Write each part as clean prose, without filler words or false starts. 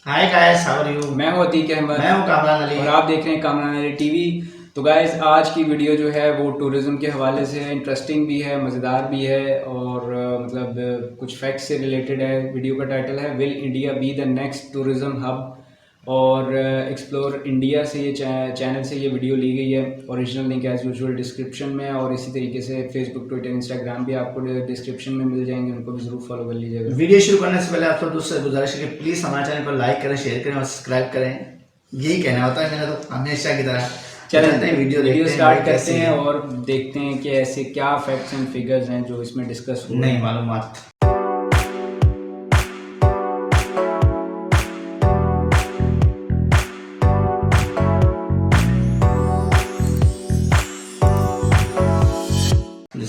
Hi guys, how are you. मैं हूं अतीक अहमद। मैं हूं कामरान अली और आप देख रहे हैं कामरान अली टीवी। तो गाइस, आज की वीडियो जो है वो टूरिज़्म के हवाले से है, इंटरेस्टिंग भी है, मज़ेदार भी है और कुछ फैक्ट्स से रिलेटेड है। वीडियो का टाइटल है will India be the next tourism hub. और एक्सप्लोर इंडिया से ये चैनल से ये वीडियो ली गई है। Original link as usual description में है और इसी तरीके से फेसबुक, ट्विटर, इंस्टाग्राम भी आपको डिस्क्रिप्शन में मिल जाएंगे, उनको भी ज़रूर फॉलो कर लीजिएगा। वीडियो शुरू करने से पहले आप सब दोस्तों से गुजारिश है कि प्लीज हमारे चैनल को लाइक करें, शेयर करें और सब्सक्राइब करें। यही कहना होता है मेरा तो हमेशा की तरह। चलते हैं वीडियो स्टार्ट करते हैं और देखते हैं कि ऐसे क्या फैक्ट्स एंड फिगर्स हैं जो इसमें डिस्कस हुए। नहीं मालूमात।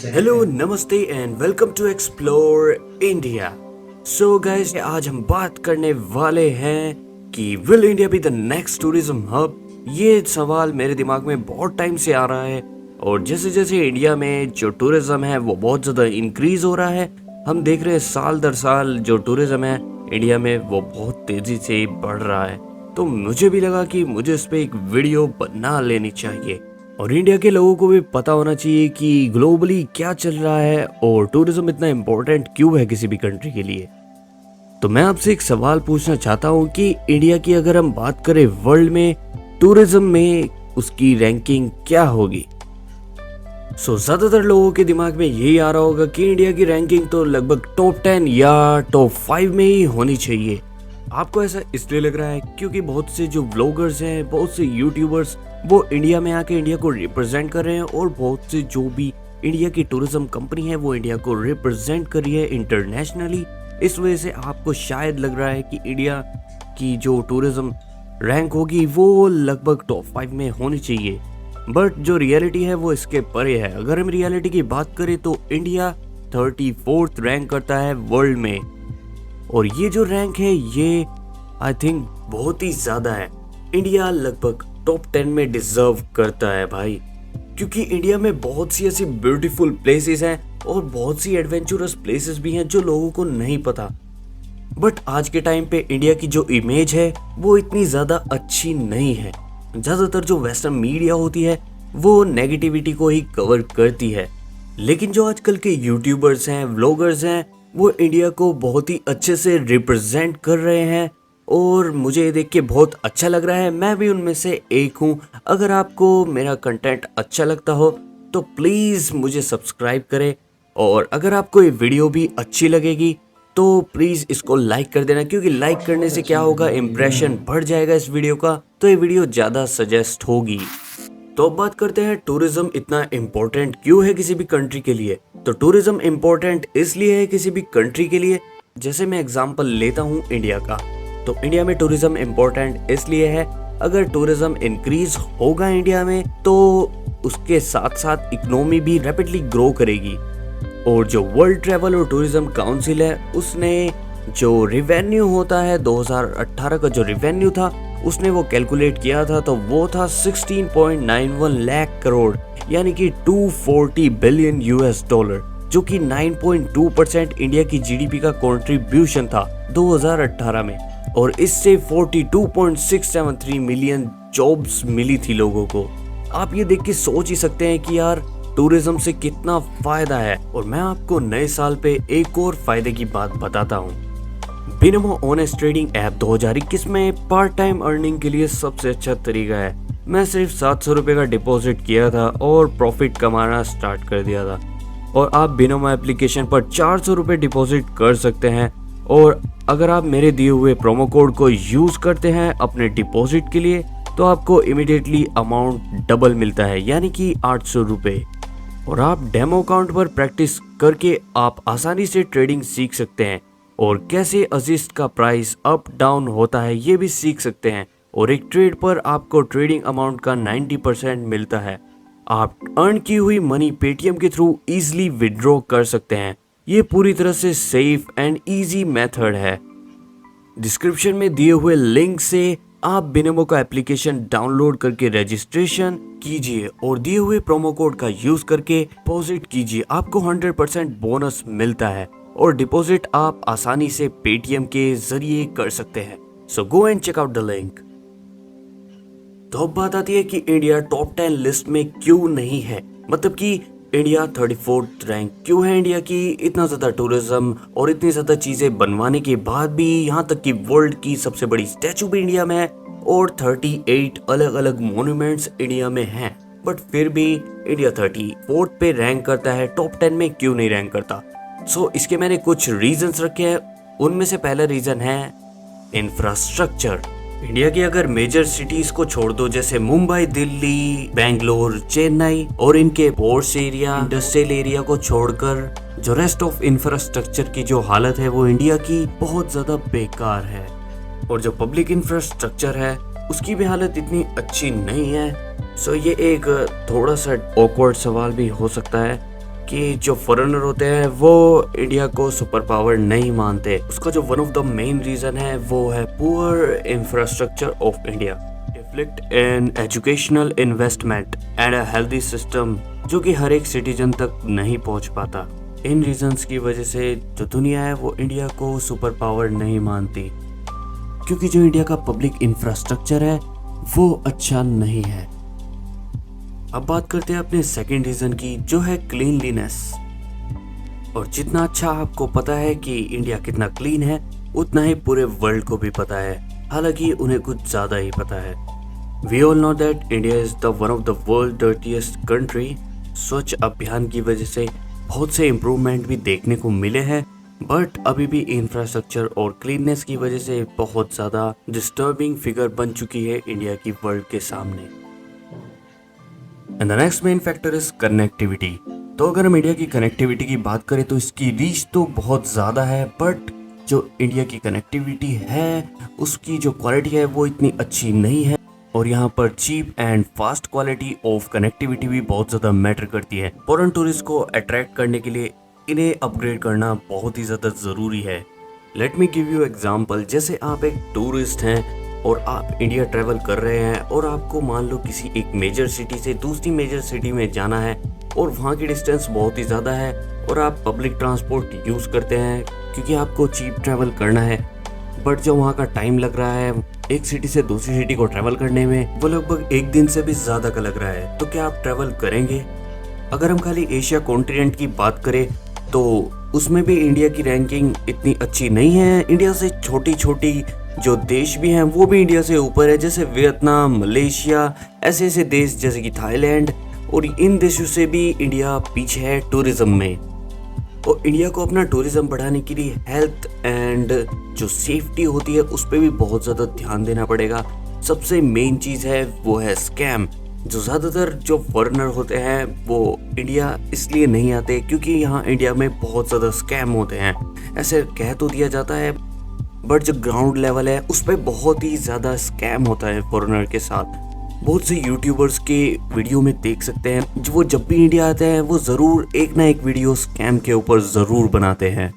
हेलो, नमस्ते and welcome to explore India. So guys, आज हम बात करने वाले हैं कि will India be the next tourism hub. ये सवाल मेरे दिमाग में बहुत टाइम से आ रहा है और जैसे जैसे इंडिया में जो टूरिज्म है वो बहुत ज़्यादा इंक्रीज हो रहा है। हम देख रहे हैं साल दर साल जो टूरिज्म है इंडिया में वो बहुत तेज़ी से बढ़ रहा है। तो मुझे भी लगा कि मुझे इस पर एक वीडियो बना लेनी चाहिए और इंडिया के लोगों को भी पता होना चाहिए कि ग्लोबली क्या चल रहा है और टूरिज्म इतना इम्पोर्टेंट क्यों है किसी भी कंट्री के लिए। तो मैं आपसे एक सवाल पूछना चाहता हूँ कि इंडिया की अगर हम बात करें वर्ल्ड में टूरिज्म में उसकी रैंकिंग क्या होगी। ज्यादातर लोगों के दिमाग में यही आ रहा होगा कि इंडिया की रैंकिंग तो लगभग टॉप 10 या टॉप 5 में ही होनी चाहिए। आपको ऐसा इसलिए लग रहा है क्योंकि बहुत से जो व्लॉगर्स हैं, बहुत से यूट्यूबर्स वो इंडिया में आके इंडिया को रिप्रेजेंट कर रहे हैं और बहुत से जो भी इंडिया की टूरिज्म कंपनी है वो इंडिया को रिप्रेजेंट कर रही है इंटरनेशनली। इस वजह से आपको शायद लग रहा है कि इंडिया की जो टूरिज्म रैंक होगी वो लगभग टॉप 5 में होनी चाहिए। बट जो रियलिटी है वो इसके परे है। अगर हम रियलिटी की बात करें तो इंडिया 34th रैंक करता है वर्ल्ड में और ये जो रैंक है ये आई थिंक बहुत ही ज्यादा है। इंडिया लगभग टॉप 10 में डिजर्व करता है भाई, क्योंकि इंडिया में बहुत सी ऐसी ब्यूटीफुल प्लेसेस हैं और बहुत सी एडवेंचरस प्लेसेस भी हैं जो लोगों को नहीं पता। बट आज के टाइम पे इंडिया की जो इमेज है वो इतनी ज्यादा अच्छी नहीं है। ज्यादातर जो वेस्टर्न मीडिया होती है वो नेगेटिविटी को ही कवर करती है, लेकिन जो आजकल के यूट्यूबर्स हैं, व्लॉगर्स हैं, वो इंडिया को बहुत ही अच्छे से रिप्रेजेंट कर रहे हैं और मुझे ये देख के बहुत अच्छा लग रहा है। मैं भी उनमें से एक हूँ। अगर आपको मेरा कंटेंट अच्छा लगता हो तो प्लीज़ मुझे सब्सक्राइब करें और अगर आपको ये वीडियो भी अच्छी लगेगी तो प्लीज़ इसको लाइक कर देना, क्योंकि लाइक करने से क्या होगा, इम्प्रेशन बढ़ जाएगा इस वीडियो का, तो ये वीडियो ज़्यादा सजेस्ट होगी। तो अब बात करते हैं टूरिज्म इतना इम्पोर्टेंट क्यों है किसी भी कंट्री के लिए। तो टूरिज्म इम्पोर्टेंट इसलिए है किसी भी कंट्री के लिए, जैसे मैं एग्जांपल लेता हूँ इंडिया का, तो इंडिया में टूरिज्म इम्पोर्टेंट इसलिए है अगर टूरिज्म इंक्रीज होगा इंडिया में तो उसके साथ साथ इकोनॉमी भी रैपिडली ग्रो करेगी। और जो वर्ल्ड ट्रैवल और टूरिज्म काउंसिल है उसने जो रिवेन्यू होता है 2018 का जो रिवेन्यू था उसने वो कैलकुलेट किया था, तो वो था 16.91 लाख करोड़ यानी कि 240 बिलियन यूएस डॉलर, जो कि 9.2% इंडिया की जीडीपी का कंट्रीब्यूशन था 2018 में। और इससे 42.673 मिलियन जॉब्स मिली थी लोगों को। आप ये देख के सोच ही सकते हैं कि यार टूरिज्म से कितना फायदा है। और मैं आपको नए साल पे एक और फायदे की बात बताता हूँ। बिनमो ऑनेस्ट ट्रेडिंग ऐप 2021 में पार्ट टाइम अर्निंग के लिए सबसे अच्छा तरीका है। मैं सिर्फ 700 रुपये का डिपॉजिट किया था और प्रॉफिट कमाना स्टार्ट कर दिया था। और आप बिनमो एप्लीकेशन पर 400 रुपये डिपॉजिट कर सकते हैं और अगर आप मेरे दिए हुए प्रोमो कोड को यूज करते हैं अपने डिपॉजिट के लिए तो आपको इमीडिएटली अमाउंट डबल मिलता है यानी कि 800 रुपये। और आप डेमो अकाउंट पर प्रैक्टिस करके आप आसानी से ट्रेडिंग सीख सकते हैं और कैसे असिस्ट का प्राइस अप डाउन होता है ये भी सीख सकते हैं। और एक ट्रेड पर आपको ट्रेडिंग अमाउंट का 90% मिलता है। आप अर्न की हुई मनी पेटीएम के थ्रू इजीली विड्रॉ कर सकते हैं। ये पूरी तरह से सेफ एंड इजी मेथड है। डिस्क्रिप्शन में दिए हुए लिंक से आप बिनमो का एप्लीकेशन डाउनलोड करके रजिस्ट्रेशन कीजिए और दिए हुए प्रोमो कोड का यूज करके डिपॉजिट कीजिए। आपको 100% बोनस मिलता है और डिपॉजिट आप आसानी से पेटीएम के जरिए कर सकते हैं। So go and check out the link. तो अब बात आती है कि इंडिया टॉप 10 लिस्ट में क्यों नहीं है, मतलब कि इंडिया 34th रैंक क्यों है इंडिया की। इतना ज्यादा टूरिज्म और इतनी ज्यादा चीजें बनवाने के बाद भी, यहाँ तक कि वर्ल्ड की सबसे बड़ी स्टैचू भी इंडिया में है और 38 अलग अलग मॉन्यूमेंट्स इंडिया में हैं, बट फिर भी इंडिया 34th पे रैंक करता है, टॉप 10 में क्यों नहीं रैंक करता। सो इसके मैंने कुछ रीजंस रखे हैं। उनमें से पहला रीजन है इंफ्रास्ट्रक्चर। इंडिया की अगर मेजर सिटीज को छोड़ दो, जैसे मुंबई, दिल्ली, बेंगलोर, चेन्नई और इनके पोर्ट्स एरिया, इंडस्ट्रियल एरिया को छोड़कर जो रेस्ट ऑफ इंफ्रास्ट्रक्चर की जो हालत है वो इंडिया की बहुत ज्यादा बेकार है। और जो पब्लिक इंफ्रास्ट्रक्चर है उसकी भी हालत इतनी अच्छी नहीं है। सो ये एक थोड़ा सा ऑकवर्ड सवाल भी हो सकता है कि जो फॉरेनर होते हैं वो इंडिया को सुपर पावर नहीं मानते। उसका जो one of the main reason है वो है poor infrastructure of India, deflect in educational investment and a healthy system जो कि हर एक सिटीजन तक नहीं पहुंच पाता। इन रीजंस की वजह से जो दुनिया है वो इंडिया को सुपर पावर नहीं मानती, क्योंकि जो इंडिया का पब्लिक इंफ्रास्ट्रक्चर है वो अच्छा नहीं है। अब बात करते हैं अपने सेकंड रीजन की, जो है क्लीनलीनेस। और जितना अच्छा आपको पता है कि इंडिया कितना क्लीन है, उतना ही पूरे वर्ल्ड को भी पता है, हालांकि उन्हें कुछ ज्यादा ही पता है। We all know that India is the one of the world dirtiest country. स्वच्छ अभियान की वजह से बहुत से इम्प्रूवमेंट भी देखने को मिले हैं, बट अभी भी इंफ्रास्ट्रक्चर और क्लीननेस की वजह से बहुत ज्यादा डिस्टर्बिंग फिगर बन चुकी है इंडिया की वर्ल्ड के सामने। And the next main factor is connectivity. तो अगर हम इंडिया की कनेक्टिविटी की बात करें तो इसकी रीच तो बहुत ज़्यादा है, बट जो इंडिया की कनेक्टिविटी है उसकी जो क्वालिटी है वो इतनी अच्छी नहीं है। और यहाँ पर cheap and fast quality of connectivity भी बहुत ज़्यादा मैटर करती है। फॉरेन टूरिस्ट को अट्रैक्ट करने के लिए इन्हें अपग्रेड करना बहुत ही ज़्यादा ज़रूरी है। Let me give you example. जैसे आप एक टूरिस्ट हैं और आप इंडिया ट्रैवल कर रहे हैं और आपको मान लो किसी एक मेजर सिटी से दूसरी मेजर सिटी में जाना है और वहाँ की डिस्टेंस बहुत ही ज़्यादा है और आप पब्लिक ट्रांसपोर्ट यूज़ करते हैं क्योंकि आपको चीप ट्रैवल करना है, बट जो वहाँ का टाइम लग रहा है एक सिटी से दूसरी सिटी को ट्रैवल करने में वो लगभग एक दिन से भी ज़्यादा का लग रहा है, तो क्या आप ट्रैवल करेंगे? अगर हम खाली एशिया कॉन्टिनेंट की बात करें तो उसमें भी इंडिया की रैंकिंग इतनी अच्छी नहीं है। इंडिया से छोटी छोटी जो देश भी हैं वो भी इंडिया से ऊपर है, जैसे वियतनाम, मलेशिया, ऐसे ऐसे देश जैसे कि थाईलैंड, और इन देशों से भी इंडिया पीछे है टूरिज्म में। और इंडिया को अपना टूरिज्म बढ़ाने के लिए हेल्थ एंड जो सेफ्टी होती है उस पर भी बहुत ज़्यादा ध्यान देना पड़ेगा। सबसे मेन चीज़ है वो है स्कैम। जो ज़्यादातर जो फॉरेनर होते हैं वो इंडिया इसलिए नहीं आते क्योंकि यहाँ इंडिया में बहुत ज़्यादा स्कैम होते हैं। ऐसे कह तो दिया जाता है, बट जो ग्राउंड लेवल है उस पर बहुत ही ज़्यादा स्कैम होता है फॉरेनर के साथ। बहुत से यूट्यूबर्स के वीडियो में देख सकते हैं, जो वो जब भी इंडिया आते हैं वो ज़रूर एक ना एक वीडियो स्कैम के ऊपर ज़रूर बनाते हैं।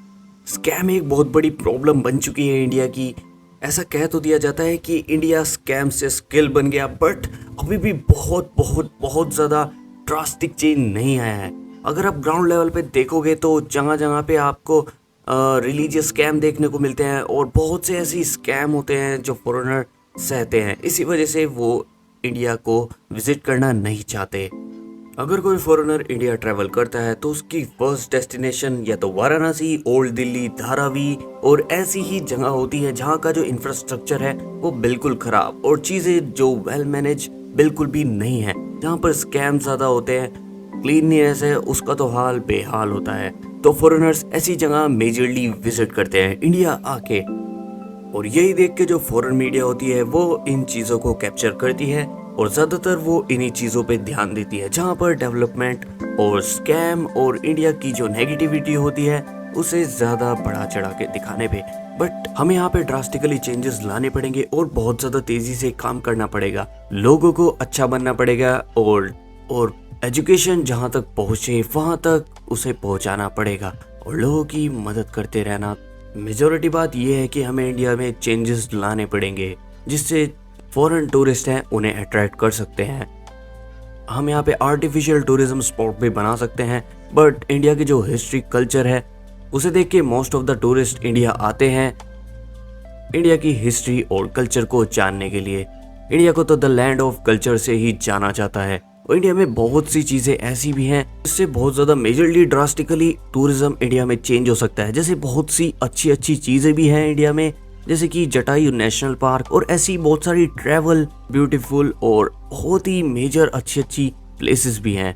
स्कैम एक बहुत बड़ी प्रॉब्लम बन चुकी है इंडिया की। ऐसा कह तो दिया जाता है कि इंडिया स्कैम से स्किल बन गया, बट अभी भी बहुत बहुत बहुत ज़्यादा ड्रास्टिक चेंज नहीं आया है। अगर आप ग्राउंड लेवल पे देखोगे तो जगह जगह पे आपको रिलीजियस स्कैम देखने को मिलते हैं और बहुत से ऐसे स्कैम होते हैं जो फॉरेनर सहते हैं। इसी वजह से वो इंडिया को विजिट करना नहीं चाहते। अगर कोई फॉरेनर इंडिया ट्रैवल करता है तो उसकी फर्स्ट डेस्टिनेशन या तो वाराणसी, ओल्ड दिल्ली, धारावी और ऐसी ही जगह होती है जहाँ का जो इंफ्रास्ट्रक्चर है वो बिल्कुल खराब और चीज़ें जो वेल मैनेज बिल्कुल भी नहीं है, जहाँ पर स्कैम ज़्यादा होते हैं, क्लीननेस है उसका तो हाल बेहाल होता है। तो फॉरेनर्स ऐसी जगह मेजरली विजिट करते हैं इंडिया आके, और यही देख के जो फॉरेन मीडिया होती है वो इन चीज़ों को कैप्चर करती है और ज़्यादातर वो इन्हीं चीज़ों पे ध्यान देती है जहाँ पर डेवलपमेंट और स्कैम और इंडिया की जो नेगेटिविटी होती है उसे ज़्यादा बढ़ा चढ़ा के दिखाने पे। बट हमें यहाँ पे ड्रास्टिकली चेंजेस लाने पड़ेंगे और बहुत ज़्यादा तेज़ी से काम करना पड़ेगा, लोगों को अच्छा बनना पड़ेगा और एजुकेशन जहाँ तक पहुँचे वहाँ तक उसे पहुँचाना पड़ेगा और लोगों की मदद करते रहना। मेजॉरिटी बात यह है कि हमें इंडिया में चेंजेस लाने पड़ेंगे जिससे फॉरेन टूरिस्ट हैं उन्हें अट्रैक्ट कर सकते हैं। हम यहाँ पे आर्टिफिशियल टूरिज्म स्पॉट भी बना सकते हैं, बट इंडिया की जो हिस्ट्री कल्चर है उसे देख के most of the tourist India आते हैं, इंडिया की हिस्ट्री और कल्चर को जानने के लिए। इंडिया को तो द लैंड ऑफ कल्चर से ही जाना जाता है और इंडिया में बहुत सी चीजें ऐसी भी हैं जिससे बहुत ज्यादा मेजरली ड्रास्टिकली टूरिज्म इंडिया में चेंज हो सकता है। जैसे बहुत सी अच्छी अच्छी चीजें भी हैं इंडिया में, जैसे कि जटायु नेशनल पार्क और ऐसी बहुत सारी ट्रैवल ब्यूटीफुल और बहुत ही मेजर अच्छी प्लेसेस भी हैं।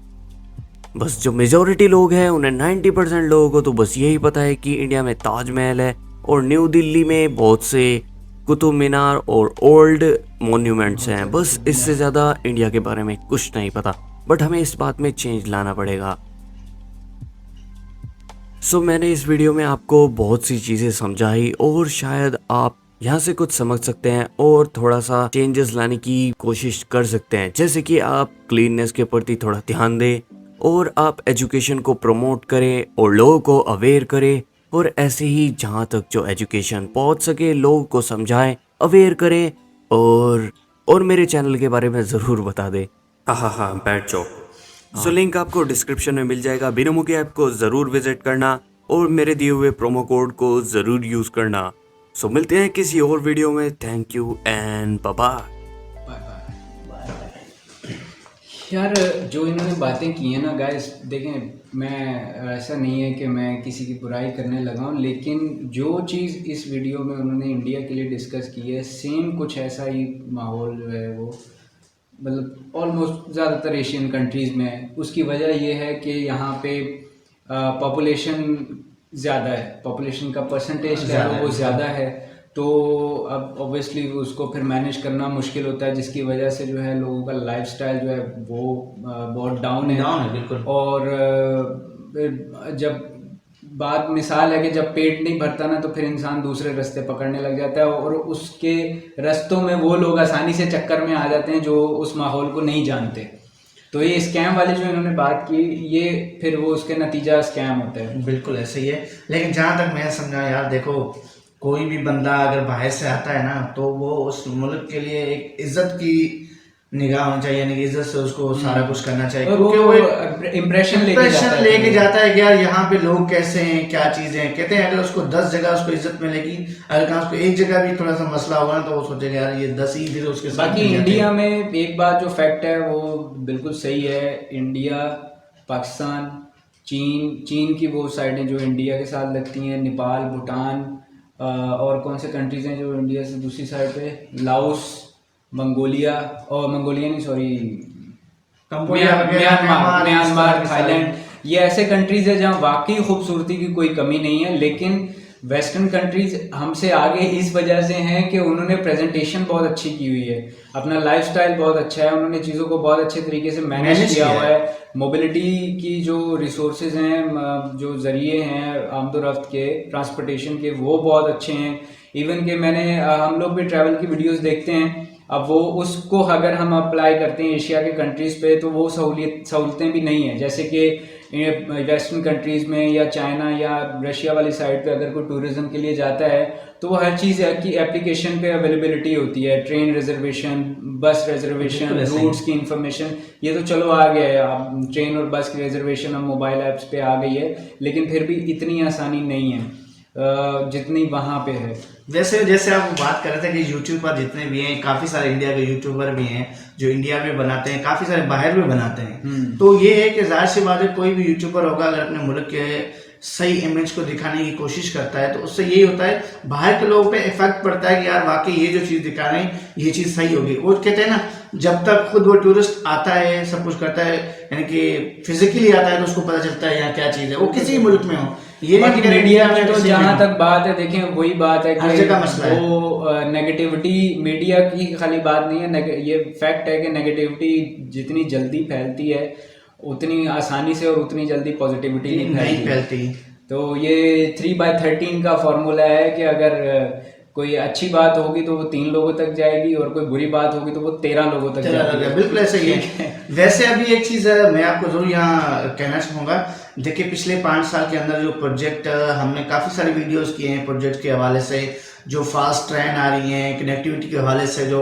बस जो मेजॉरिटी लोग हैं उन्हें 90% लोगों को तो बस यही पता है कि इंडिया में ताजमहल है और न्यू दिल्ली में बहुत से कुतुब मीनार और ओल्ड मॉन्यूमेंट्स हैं। बस इससे ज़्यादा इंडिया के बारे में कुछ नहीं पता, बट हमें इस बात में चेंज लाना पड़ेगा। सो मैंने इस वीडियो में आपको बहुत सी चीज़ें समझाई और शायद आप यहाँ से कुछ समझ सकते हैं और थोड़ा सा चेंजेस लाने की कोशिश कर सकते हैं। जैसे कि आप क्लीननेस के प्रति थोड़ा ध्यान दें और आप एजुकेशन को प्रमोट करें और लोगों को अवेयर करें, और ऐसे ही जहाँ तक जो एजुकेशन पहुँच सके लोगों को समझाएं, अवेयर करें और मेरे चैनल के बारे में ज़रूर बता दें। हाँ बैड जॉब। सो लिंक आपको डिस्क्रिप्शन में मिल जाएगा। बिनोमुखी ऐप को ज़रूर विजिट करना और मेरे दिए हुए प्रोमो कोड को ज़रूर यूज़ करना। सो मिलते हैं किसी और वीडियो में। Thank you and bye bye. यार जो इन्होंने बातें की हैं ना गाइस, देखें मैं ऐसा नहीं है कि मैं किसी की बुराई करने लगा हूँ, लेकिन जो चीज़ इस वीडियो में उन्होंने इंडिया के लिए डिस्कस की है सेम कुछ ऐसा ही माहौल जो है वो मतलब ऑलमोस्ट ज़्यादातर एशियन कंट्रीज़ में है। उसकी वजह ये है कि यहाँ पे पॉपुलेशन ज़्यादा है, पॉपुलेशन का परसेंटेज क्या है वो ज़्यादा है, तो अब ऑब्वियसली उसको फिर मैनेज करना मुश्किल होता है, जिसकी वजह से जो है लोगों का लाइफस्टाइल जो है वो बहुत डाउन है बिल्कुल। और जब बात मिसाल है कि जब पेट नहीं भरता ना तो फिर इंसान दूसरे रास्ते पकड़ने लग जाता है और उसके रास्तों में वो लोग आसानी से चक्कर में आ जाते हैं जो उस माहौल को नहीं जानते। तो ये स्कैम वाली जो इन्होंने बात की, ये फिर वो उसके नतीजा स्कैम होता है। बिल्कुल ऐसे ही है। लेकिन जहाँ तक मैं समझा यार, देखो कोई भी बंदा अगर बाहर से आता है ना तो वो उस मुल्क के लिए एक इज्जत की निगाह होनी चाहिए, यानी कि इज्जत से उसको सारा कुछ करना चाहिए, क्योंकि वो इम्प्रेशन लेके जाता है कि यार यहाँ पे लोग कैसे हैं, क्या चीजें हैं। कहते हैं अगर उसको 10 जगह उसको इज्जत मिलेगी, अगर कहाँ उसको एक जगह भी थोड़ा सा मसला होगा ना तो वो सोचेगा यार ये 10 ही फिर उसके साथ। बाकी इंडिया में एक बात जो फैक्ट है वो बिल्कुल सही है, इंडिया, पाकिस्तान, चीन की वो साइडें जो इंडिया के साथ लगती हैं, नेपाल, भूटान और कौन से कंट्रीज हैं जो इंडिया से दूसरी साइड पे, लाओस, मंगोलिया और मंगोलिया नहीं सॉरी म्यांमार, थाईलैंड, ये ऐसे कंट्रीज है जहाँ वाकई खूबसूरती की कोई कमी नहीं है। लेकिन वेस्टर्न कंट्रीज हमसे आगे इस वजह से हैं कि उन्होंने प्रेजेंटेशन बहुत अच्छी की हुई है, अपना लाइफस्टाइल बहुत अच्छा है, उन्होंने चीज़ों को बहुत अच्छे तरीके से मैनेज किया हुआ है। मोबिलिटी की जो रिसोर्सेज हैं, जो जरिए हैं आमदोरफ्त के, ट्रांसपोर्टेशन के, वो बहुत अच्छे हैं। इवन कि हम लोग भी ट्रैवल की वीडियोस देखते हैं, अब वो उसको अगर हम अप्लाई करते हैं एशिया के कंट्रीज़ पे तो वो सहूलतें भी नहीं है। जैसे कि वेस्टर्न कंट्रीज़ में या चाइना या रशिया वाली साइड पे अगर कोई टूरिज्म के लिए जाता है तो वो हर चीज़ की एप्लीकेशन पे अवेलेबिलिटी होती है, ट्रेन रिजर्वेशन, बस रिजर्वेशन, रूट्स की इंफॉर्मेशन, ये तो चलो आ गया है, आप ट्रेन और बस की रिजर्वेशन अब मोबाइल ऐप्स पे आ गई है, लेकिन फिर भी इतनी आसानी नहीं है जितनी वहाँ पे है। वैसे जैसे आप बात कर रहे थे कि यूट्यूबर जितने भी हैं, काफ़ी सारे इंडिया के यूट्यूबर भी हैं जो इंडिया में बनाते हैं, काफ़ी सारे बाहर में बनाते हैं। तो ये है कि जाहिर सी बात है कोई भी यूट्यूबर होगा अगर अपने मुल्क के सही इमेज को दिखाने की कोशिश करता है तो उससे यही होता है बाहर के लोगों पे इफेक्ट पड़ता है कि यार वाकई ये जो चीज़ दिखा रहे हैं ये चीज़ सही होगी। वो कहते हैं ना, जब तक खुद वो टूरिस्ट आता है, सब कुछ करता है, यानी कि फिजिकली आता है तो उसको पता चलता है यहाँ क्या चीज़ है, वो किसी मुल्क में हो। ये बाकी मीडिया में तो जहाँ तक बात है, देखें वही बात है कि वो नेगेटिविटी मीडिया की खाली बात नहीं है, ये फैक्ट है कि नेगेटिविटी जितनी जल्दी फैलती है उतनी आसानी से और उतनी जल्दी पॉजिटिविटी नहीं फैलती। तो ये 3/13 का फॉर्मूला है कि अगर कोई अच्छी बात होगी तो वो 3 लोगों तक जाएगी और कोई बुरी बात होगी तो वो 13 लोगों तक जाएगी। बिल्कुल ऐसा ही है। वैसे अभी एक चीज मैं आपको जरूर यहाँ कहना चाहूंगा, देखिए पिछले 5 साल के अंदर जो प्रोजेक्ट हमने काफी सारे वीडियोस किए हैं प्रोजेक्ट के हवाले से, जो फास्ट ट्रेन आ रही हैं, कनेक्टिविटी के हवाले से जो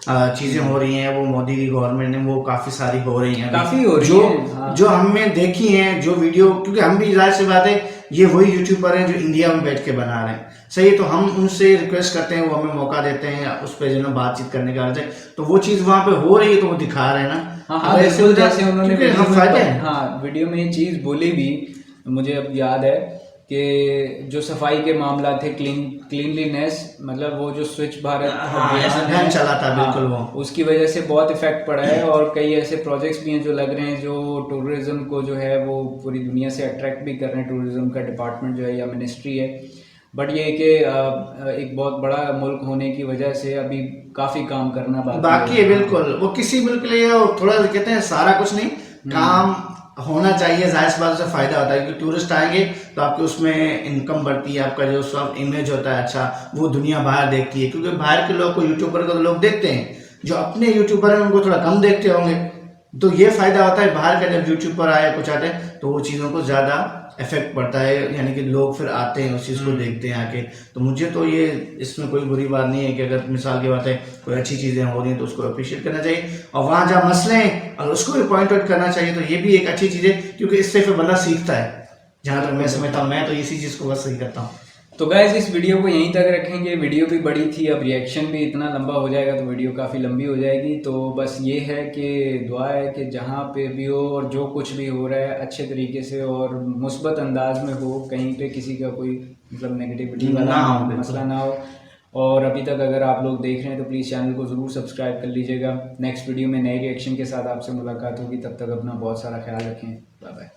चीजें हो रही हैं वो मोदी की गवर्नमेंट ने वो काफी सारी हो रही हैं, काफी हो रही हैं, जो हमने देखी हैं जो वीडियो, क्योंकि हम भी जाहिर सी बात है ये वही यूट्यूबर हैं जो इंडिया में बैठ के बना रहे हैं। सही है, तो हम उनसे रिक्वेस्ट करते हैं, वो हमें मौका देते हैं उस पर जो बातचीत करने का, तो वो चीज़ वहाँ पे हो रही है तो वो दिखा रहे हैं ना। हाँ, बिल्कुल, जैसे उन्होंने वीडियो वीडियो में ये चीज़ बोली भी, मुझे अब याद है कि जो सफाई के मामला थे, क्लीनलीनेस, मतलब वो जो स्वच्छ भारत अभियान चला था, बिल्कुल वो उसकी वजह से बहुत इफेक्ट पड़ा है। और कई ऐसे प्रोजेक्ट्स भी हैं जो लग रहे हैं जो टूरिज्म को जो है वो पूरी दुनिया से अट्रैक्ट भी कर रहे हैं। टूरिज्म का डिपार्टमेंट जो है या मिनिस्ट्री है, बट ये कि एक बहुत बड़ा मुल्क होने की वजह से अभी काफी काम करना बाकी है। बिल्कुल, वो किसी मुल्क के लिए थोड़ा कहते हैं सारा कुछ नहीं, काम होना चाहिए, जाहिर सी बात से फायदा होता है, क्योंकि टूरिस्ट आएंगे तो आपके उसमें इनकम बढ़ती है, आपका जो सब इमेज होता है अच्छा, वो दुनिया बाहर देखती है। क्योंकि बाहर के लोग को, यूट्यूबर को तो लोग देखते हैं, जो अपने यूट्यूबर हैं उनको थोड़ा कम देखते होंगे। तो ये फायदा होता है, बाहर का जब यूट्यूबर आए कुछ आते हैं तो वो चीज़ों को ज़्यादा इफेक्ट पड़ता है, यानी कि लोग फिर आते हैं उस चीज़ को देखते हैं आके। तो मुझे तो ये इसमें कोई बुरी बात नहीं है कि अगर मिसाल की बात है कोई अच्छी चीज़ें हो रही हैं तो उसको अप्रिशिएट करना चाहिए, और वहाँ जहाँ मसले हैं अगर उसको भी पॉइंट आउट करना चाहिए, तो ये भी एक अच्छी चीज़ है, क्योंकि इससे फिर बंदा सीखता है। जहाँ तक मैं समझता हूँ, मैं तो इसी चीज़ को बस सही करता हूँ। तो गाइज इस वीडियो को यहीं तक रखेंगे। वीडियो भी बड़ी थी, अब रिएक्शन भी इतना लंबा हो जाएगा तो वीडियो काफ़ी लंबी हो जाएगी। तो बस ये है कि दुआ है कि जहाँ पे भी हो और जो कुछ भी हो रहा है अच्छे तरीके से और मुस्बत अंदाज में हो, कहीं पे किसी का कोई मतलब नेगेटिविटी वाला मसला ना हो। और अभी तक अगर आप लोग देख रहे हैं तो प्लीज़ चैनल को ज़रूर सब्सक्राइब कर लीजिएगा। नेक्स्ट वीडियो में नए रिएक्शन के साथ आपसे मुलाकात होगी, तब तक अपना बहुत सारा ख्याल रखें। Bye bye.